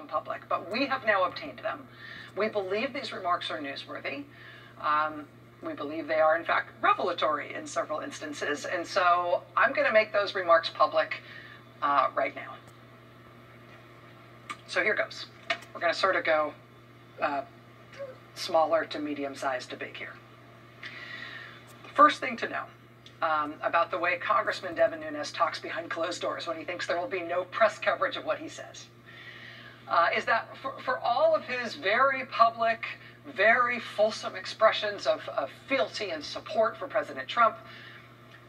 public, but we have now obtained them. We believe these remarks are newsworthy. We believe they are, in fact, revelatory in several instances, and so I'm going to make those remarks public right now. So here goes. We're going to sort of go smaller to medium-sized to big here. The first thing to know about the way Congressman Devin Nunes talks behind closed doors when he thinks there will be no press coverage of what he says is that for all of his very public, very fulsome expressions of fealty and support for President Trump,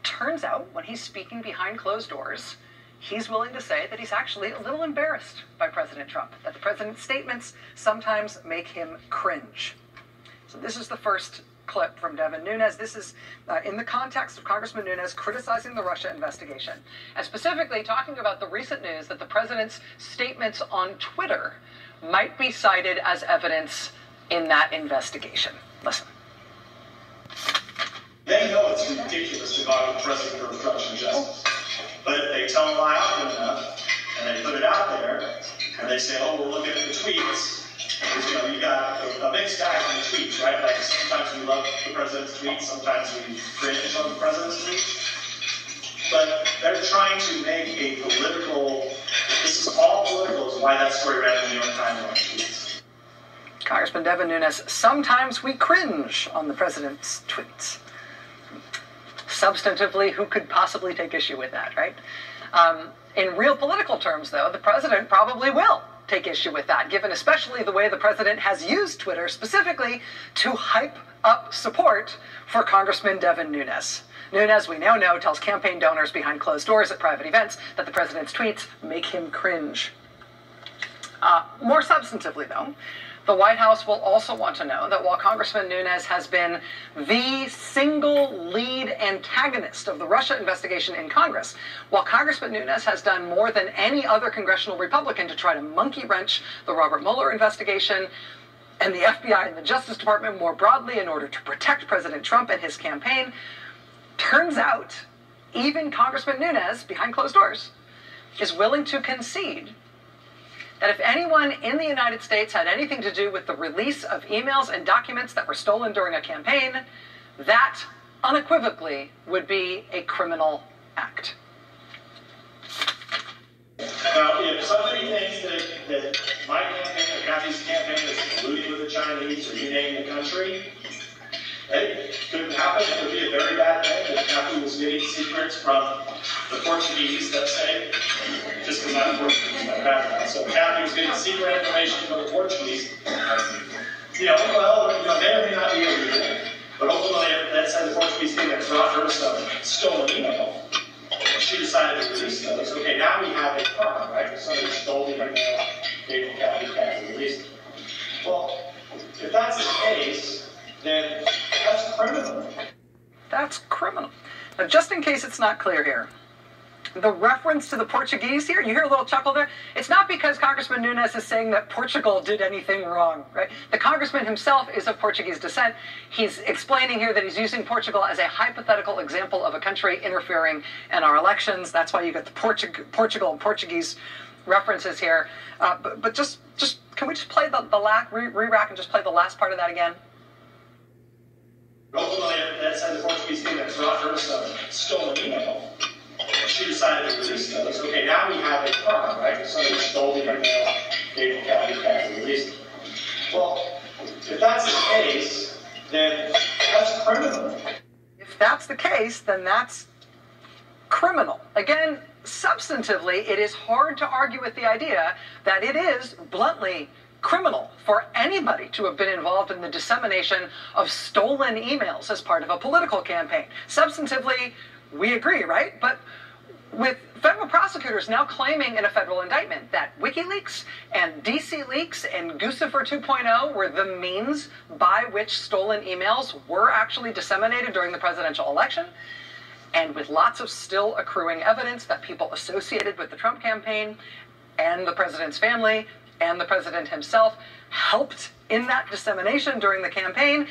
turns out when he's speaking behind closed doors, he's willing to say that he's actually a little embarrassed by President Trump, that the president's statements sometimes make him cringe. So this is the first clip from Devin Nunes. This is in the context of Congressman Nunes criticizing the Russia investigation, and specifically talking about the recent news that the president's statements on Twitter might be cited as evidence in that investigation. Listen. They know it's ridiculous to go to the president for obstruction of justice, but they tell a lie often enough, and they put it out there, and they say, oh, we're looking at the tweets. You know, you got a mixed bag on the tweets, right? Like sometimes we love the president's tweets, sometimes we cringe on the president's tweets. But they're trying to make a political, this is all political, is why that story ran in the New York Times on tweets. Congressman Devin Nunes, sometimes we cringe on the president's tweets. Substantively, who could possibly take issue with that, right? In real political terms, though, the president probably will take issue with that, given especially the way the president has used Twitter specifically to hype up support for Congressman Devin Nunes. Nunes, we now know, tells campaign donors behind closed doors at private events that the president's tweets make him cringe. More substantively, though, the White House will also want to know that while Congressman Nunes has been the single lead antagonist of the Russia investigation in Congress, while Congressman Nunes has done more than any other congressional Republican to try to monkey wrench the Robert Mueller investigation and the FBI and the Justice Department more broadly in order to protect President Trump and his campaign, turns out even Congressman Nunes, behind closed doors, is willing to concede that if anyone in the United States had anything to do with the release of emails and documents that were stolen during a campaign, that unequivocally would be a criminal act. Now, if somebody thinks that my campaign or Kathy's campaign is colluding with the Chinese or you name the country, it could happen. It could be a very bad thing that Kathy was getting secrets from the Portuguese, let's say, just because I'm Portuguese in my background. So Kathy was getting secret information from the Portuguese. May or may not be illegal, but ultimately, let's say the Portuguese thing that brought her some stolen email. She decided to release those. Okay, now we have a crime, right? If somebody stole the email, gave it to Kathy released it. Well, if that's the case, then that's criminal. That's criminal. Now, just in case it's not clear here, the reference to the Portuguese here, you hear a little chuckle there? It's not because Congressman Nunes is saying that Portugal did anything wrong, right? The congressman himself is of Portuguese descent. He's explaining here that he's using Portugal as a hypothetical example of a country interfering in our elections. That's why you get the Portugal and Portuguese references here. But just can we just play the last, re-rack and just play the last part of that again? Ultimately, that said the Portuguese thing that brought her some stolen email. She decided to release those. Okay, now we have a crime, right? If somebody stole the email, gave it to Kathy released it. Well, if that's the case, then that's criminal. If that's the case, then that's criminal. Again, substantively, it is hard to argue with the idea that it is bluntly criminal for anybody to have been involved in the dissemination of stolen emails as part of a political campaign. Substantively, we agree, right? But with federal prosecutors now claiming in a federal indictment that WikiLeaks and DC Leaks and Guccifer 2.0 were the means by which stolen emails were actually disseminated during the presidential election, and with lots of still accruing evidence that people associated with the Trump campaign and the president's family and the president himself helped in that dissemination during the campaign,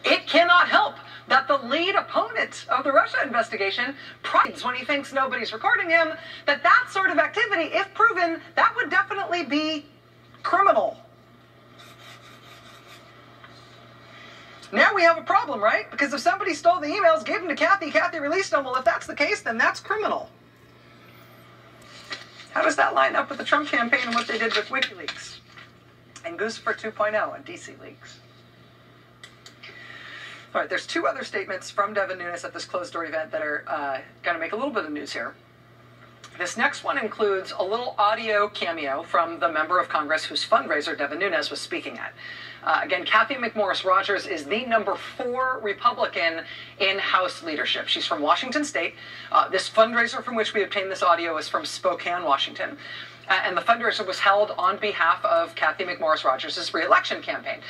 It cannot help that the lead opponent of the Russia investigation prides when he thinks nobody's recording him, that sort of activity, if proven, that would definitely be criminal. Now we have a problem, right? Because if somebody stole the emails, gave them to Kathy, Kathy released them, well, if that's the case, then that's criminal. How does that line up with the Trump campaign and what they did with WikiLeaks and Guccifer 2.0 and DC Leaks? All right, there's two other statements from Devin Nunes at this closed-door event that are going to make a little bit of news here. This next one includes a little audio cameo from the member of Congress whose fundraiser Devin Nunes was speaking at. Again, Cathy McMorris Rodgers is the number 4 Republican in House leadership. She's from Washington State. This fundraiser from which we obtained this audio is from Spokane, Washington. And the fundraiser was held on behalf of Cathy McMorris Rodgers' re-election campaign.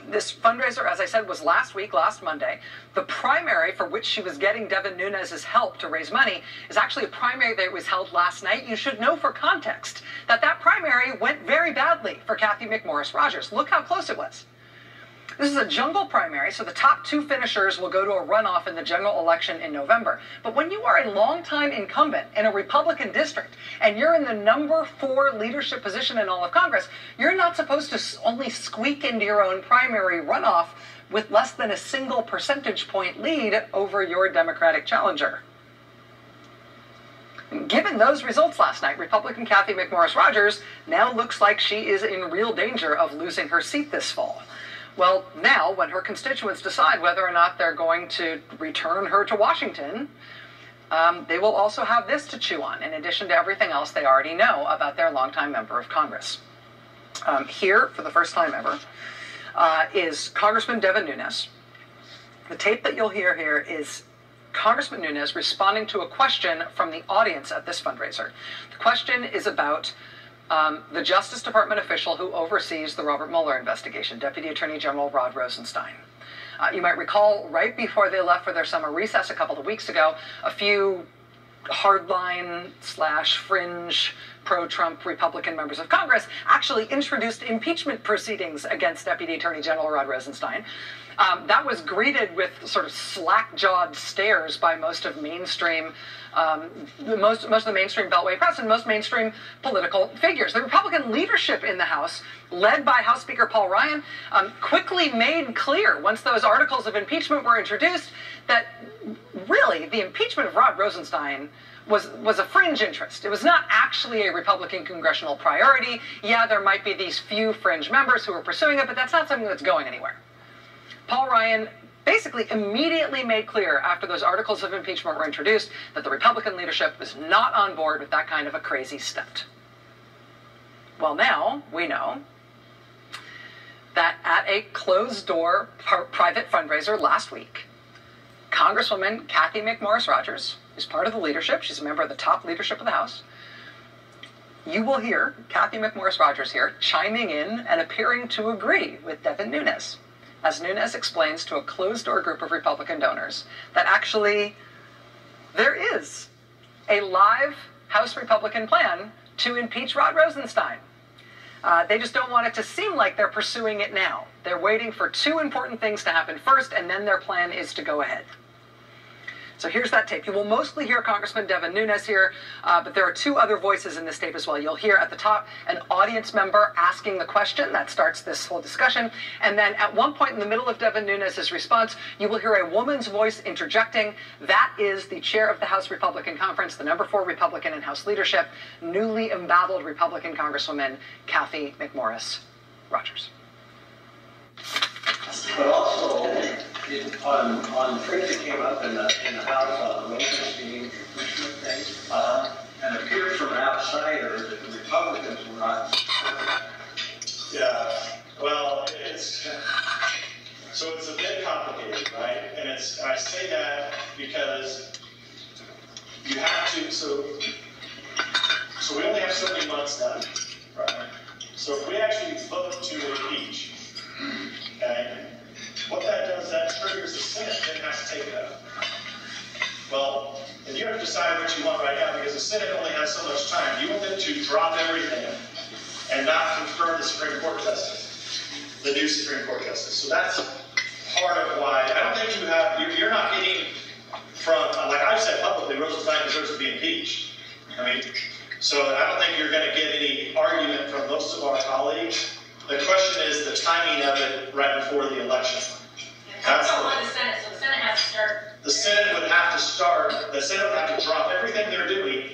This fundraiser, as I said, was last Monday. The primary for which she was getting Devin Nunes' help to raise money is actually a primary that was held last night. You should know for context that primary went very badly for Cathy McMorris Rodgers. Look how close it was. This is a jungle primary, so the top 2 finishers will go to a runoff in the general election in November. But when you are a longtime incumbent in a Republican district and you're in the number 4 leadership position in all of Congress, you're not supposed to only squeak into your own primary runoff with less than a single percentage point lead over your Democratic challenger. Given those results last night, Republican Cathy McMorris Rodgers now looks like she is in real danger of losing her seat this fall. Well, now, when her constituents decide whether or not they're going to return her to Washington, they will also have this to chew on, in addition to everything else they already know about their longtime member of Congress. Here, for the first time ever, is Congressman Devin Nunes. The tape that you'll hear here is Congressman Nunes responding to a question from the audience at this fundraiser. The question is about the Justice Department official who oversees the Robert Mueller investigation, Deputy Attorney General Rod Rosenstein. You might recall, right before they left for their summer recess a couple of weeks ago, a few hardline/fringe pro-Trump Republican members of Congress actually introduced impeachment proceedings against Deputy Attorney General Rod Rosenstein. That was greeted with sort of slack-jawed stares by most of mainstream, most of the mainstream Beltway press and most mainstream political figures. The Republican leadership in the House, led by House Speaker Paul Ryan, quickly made clear, once those articles of impeachment were introduced, that really the impeachment of Rod Rosenstein was a fringe interest. It was not actually a Republican congressional priority. Yeah, there might be these few fringe members who are pursuing it, but that's not something that's going anywhere. Paul Ryan basically immediately made clear after those articles of impeachment were introduced that the Republican leadership was not on board with that kind of a crazy stunt. Well, now we know that at a closed-door private fundraiser last week, Congresswoman Cathy McMorris Rodgers, who's part of the leadership, she's a member of the top leadership of the House, you will hear Cathy McMorris Rodgers here chiming in and appearing to agree with Devin Nunes, as Nunes explains to a closed-door group of Republican donors that actually there is a live House Republican plan to impeach Rod Rosenstein. They just don't want it to seem like they're pursuing it now. They're waiting for 2 important things to happen first, and then their plan is to go ahead. So here's that tape. You will mostly hear Congressman Devin Nunes here, but there are 2 other voices in this tape as well. You'll hear at the top an audience member asking the question. That starts this whole discussion. And then at one point in the middle of Devin Nunes' response, you will hear a woman's voice interjecting. That is the chair of the House Republican Conference, the number 4 Republican in House leadership, newly embattled Republican Congresswoman Cathy McMorris Rodgers. But also, on things that came up in the House on the Rosenstein impeachment thing, and it appears from outsiders that the Republicans were not. Yeah, well, so it's a bit complicated, right? And I say that because you have to, so we only have so many months done, right? So if we actually vote to impeach, okay, what that does, that triggers the Senate then has to take it up. Well, and you have to decide what you want right now because the Senate only has so much time. Do you want them to drop everything and not confirm the Supreme Court justice, the new Supreme Court justice? So that's part of why, I don't think you're not getting from, like I've said publicly, Rosenstein deserves to be impeached. I mean, so I don't think you're going to get any argument from most of our colleagues. The question is the timing of it right before the election. That's the Senate, so the Senate has to start. The Senate would have to start, the Senate would have to drop everything they're doing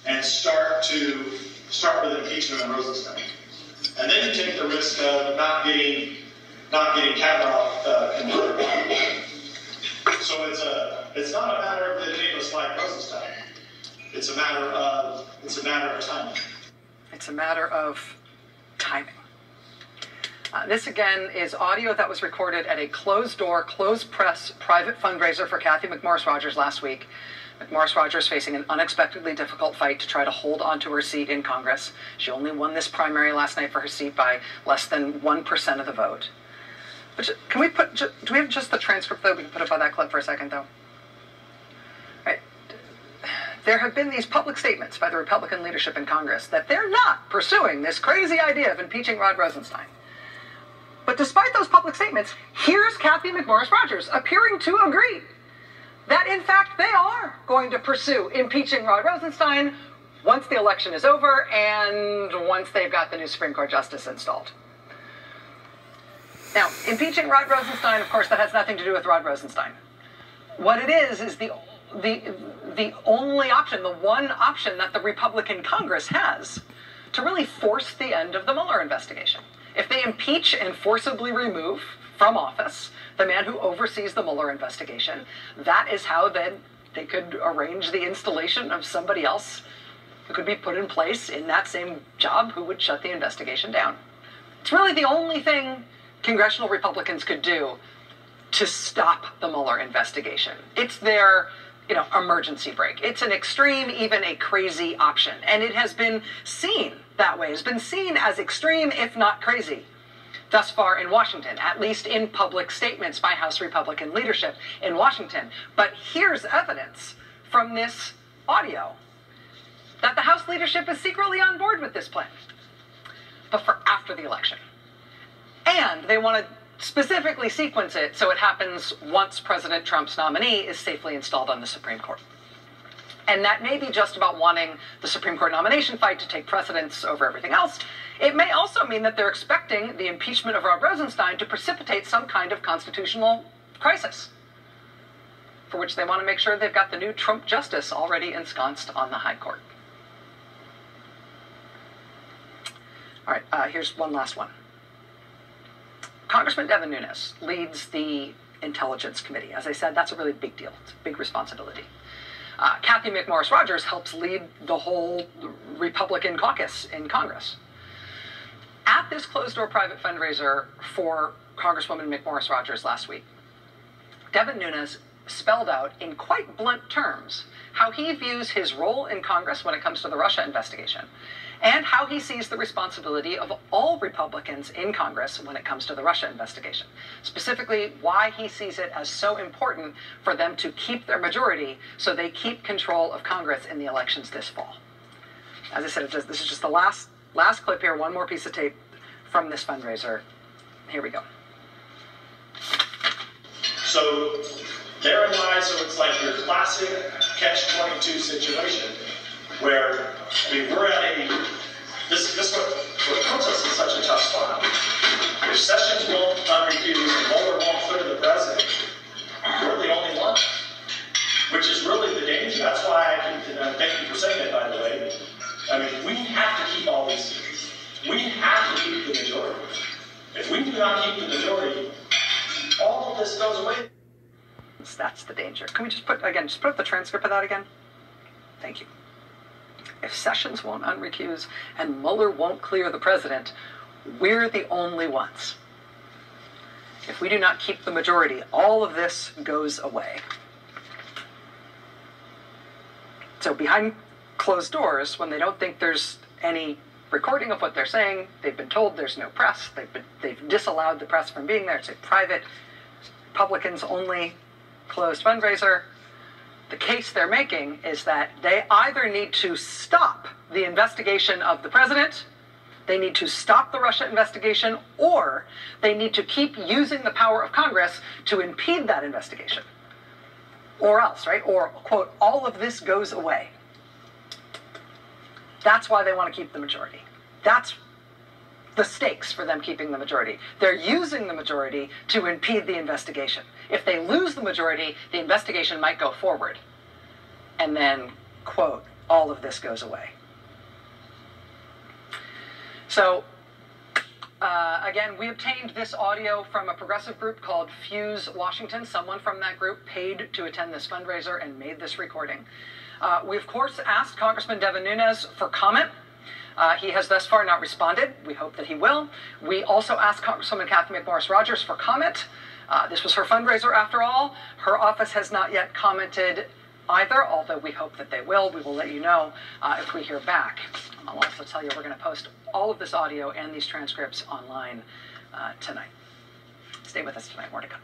and start with impeachment of Rosenstein. And then you take the risk of not getting Kavanaugh convicted. So it's not a matter of that any of us like Rosenstein. It's a matter of timing. It's a matter of timing. This again is audio that was recorded at a closed-door, closed-press private fundraiser for Cathy McMorris Rodgers last week. McMorris Rodgers facing an unexpectedly difficult fight to try to hold onto her seat in Congress. She only won this primary last night for her seat by less than 1% of the vote. But can we put? Do we have just the transcript though? We can put up on that clip for a second though. Right. There have been these public statements by the Republican leadership in Congress that they're not pursuing this crazy idea of impeaching Rod Rosenstein. But despite those public statements, here's Cathy McMorris Rodgers appearing to agree that, in fact, they are going to pursue impeaching Rod Rosenstein once the election is over and once they've got the new Supreme Court justice installed. Now, impeaching Rod Rosenstein, of course, that has nothing to do with Rod Rosenstein. What it is the only option, the one option that the Republican Congress has to really force the end of the Mueller investigation. If they impeach and forcibly remove from office the man who oversees the Mueller investigation, that is how then they could arrange the installation of somebody else who could be put in place in that same job who would shut the investigation down. It's really the only thing congressional Republicans could do to stop the Mueller investigation. It's their, emergency brake. It's an extreme, even a crazy option. And it has been seen that way. It's been seen as extreme, if not crazy, thus far in Washington, at least in public statements by House Republican leadership in Washington. But here's evidence from this audio that the House leadership is secretly on board with this plan, but for after the election. And they want to specifically sequence it so it happens once President Trump's nominee is safely installed on the Supreme Court. And that may be just about wanting the Supreme Court nomination fight to take precedence over everything else. It may also mean that they're expecting the impeachment of Rod Rosenstein to precipitate some kind of constitutional crisis, for which they want to make sure they've got the new Trump justice already ensconced on the High Court. All right, here's one last one. Congressman Devin Nunes leads the Intelligence Committee. As I said, that's a really big deal. It's a big responsibility. Cathy McMorris Rodgers helps lead the whole Republican caucus in Congress. At this closed-door private fundraiser for Congresswoman McMorris Rodgers last week, Devin Nunes spelled out in quite blunt terms how he views his role in Congress when it comes to the Russia investigation, and how he sees the responsibility of all Republicans in Congress when it comes to the Russia investigation. Specifically, why he sees it as so important for them to keep their majority so they keep control of Congress in the elections this fall. As I said, this is just the last clip here, one more piece of tape from this fundraiser. Here we go. So therein lies, so it's like your classic catch-22 situation where, we're at this what puts us in such a tough spot. If Sessions won't unrecuse and Mueller won't clear the president, we're the only one, which is really the danger. That's why thank you for saying it, by the way. We have to keep all these seats. We have to keep the majority. If we do not keep the majority, all of this goes away. That's the danger. Can we just put up the transcript of that again? Thank you. If Sessions won't unrecuse and Mueller won't clear the president, we're the only ones. If we do not keep the majority, all of this goes away. So behind closed doors, when they don't think there's any recording of what they're saying, they've been told there's no press, they've disallowed the press from being there. It's a private, Republicans only closed fundraiser. The case they're making is that they either need to stop the investigation of the president They need to stop the Russia investigation, or they need to keep using the power of Congress to impede that investigation. Or else, right? Or, quote, all of this goes away. That's why they want to keep the majority. That's the stakes for them keeping the majority. They're using the majority to impede the investigation. If they lose the majority, the investigation might go forward. And then, quote, all of this goes away. So, again, we obtained this audio from a progressive group called Fuse Washington. Someone from that group paid to attend this fundraiser and made this recording. We, of course, asked Congressman Devin Nunes for comment. He has thus far not responded. We hope that he will. We also asked Congresswoman Cathy McMorris-Rodgers for comment. This was her fundraiser, after all. Her office has not yet commented either, although we hope that they will. We will let you know if we hear back. I'll also tell you we're going to post all of this audio and these transcripts online tonight. Stay with us tonight. More to come.